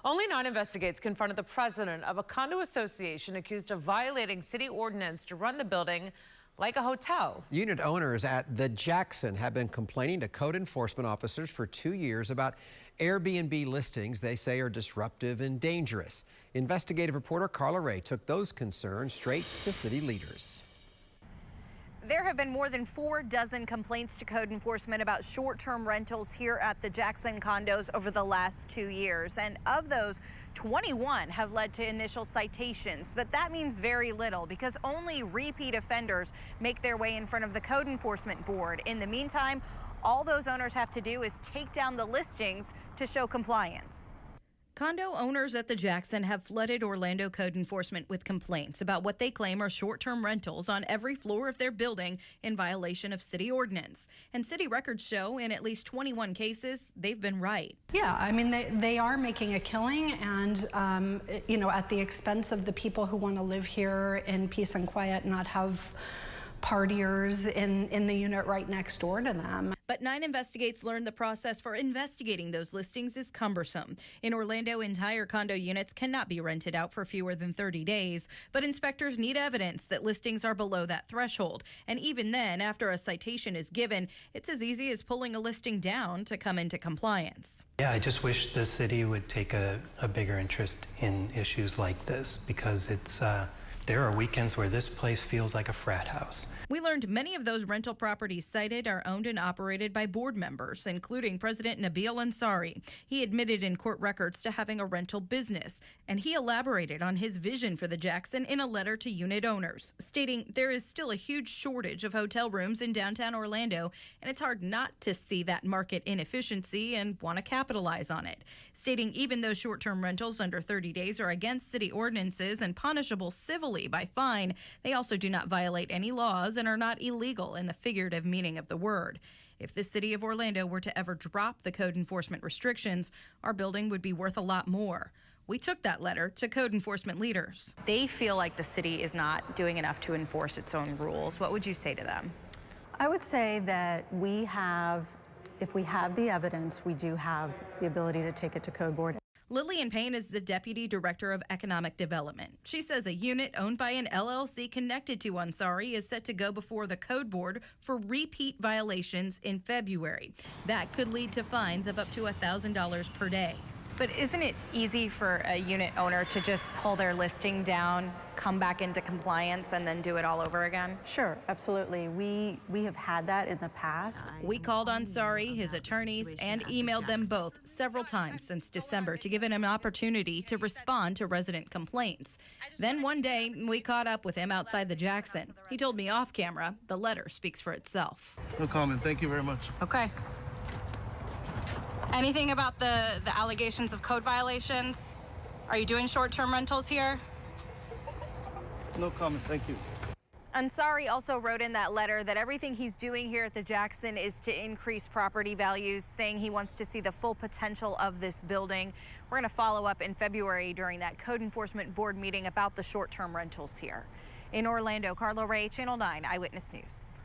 Only 9 investigates confronted the president of a condo association accused of violating city ordinance to run the building like a hotel. Unit owners at the Jackson have been complaining to code enforcement officers for 2 years about Airbnb listings they say are disruptive and dangerous. Investigative reporter Carla Ray took those concerns straight to city leaders. There have been more than 4 dozen complaints to code enforcement about short-term rentals here at the Jackson condos over the last 2 years. And of those, 21 have led to initial citations. But that means very little because only repeat offenders make their way in front of the code enforcement board. In the meantime, all those owners have to do is take down the listings to show compliance. Condo owners at the Jackson have flooded Orlando code enforcement with complaints about what they claim are short-term rentals on every floor of their building in violation of city ordinance. And city records show in at least 21 cases, they've been right. Yeah, I mean, they are making a killing and, at the expense of the people who want to live here in peace and quiet, not have partiers in the unit right next door to them. But 9 Investigates learned the process for investigating those listings is cumbersome. In Orlando, entire condo units cannot be rented out for fewer than 30 days, but inspectors need evidence that listings are below that threshold. And even then, after a citation is given, it's as easy as pulling a listing down to come into compliance. Yeah, I just wish the city would take a bigger interest in issues like this because there are weekends where this place feels like a frat house. We learned many of those rental properties cited are owned and operated by board members, including President Nabil Ansari. He admitted in court records to having a rental business, and he elaborated on his vision for the Jackson in a letter to unit owners, stating there is still a huge shortage of hotel rooms in downtown Orlando, and it's hard not to see that market inefficiency and want to capitalize on it. Stating even though short-term rentals under 30 days are against city ordinances and punishable civilly by fine, they also do not violate any laws and are not illegal in the figurative meaning of the word. If the city of Orlando were to ever drop the code enforcement restrictions, our building would be worth a lot more. We took that letter to code enforcement leaders. They feel like the city is not doing enough to enforce its own rules. What would you say to them? I would say that if we have the evidence, we do have the ability to take it to code board. Lillian Payne is the Deputy Director of Economic Development. She says a unit owned by an LLC connected to Ansari is set to go before the Code Board for repeat violations in February. That could lead to fines of up to $1,000 per day. But isn't it easy for a unit owner to just pull their listing down, come back into compliance, and then do it all over again? Sure, absolutely. We have had that in the past. We called Ansari, his attorneys, and emailed them both several times since December to give him an opportunity to respond to resident complaints. Then one day, we caught up with him outside the Jackson. He told me off camera, the letter speaks for itself. No comment. Thank you very much. Okay. Anything about the allegations of code violations? Are you doing short-term rentals here? No comment, thank you. Ansari also wrote in that letter that everything he's doing here at the Jackson is to increase property values, saying he wants to see the full potential of this building. We're going to follow up in February during that code enforcement board meeting about the short-term rentals here. In Orlando, Carla Ray, Channel 9 Eyewitness News.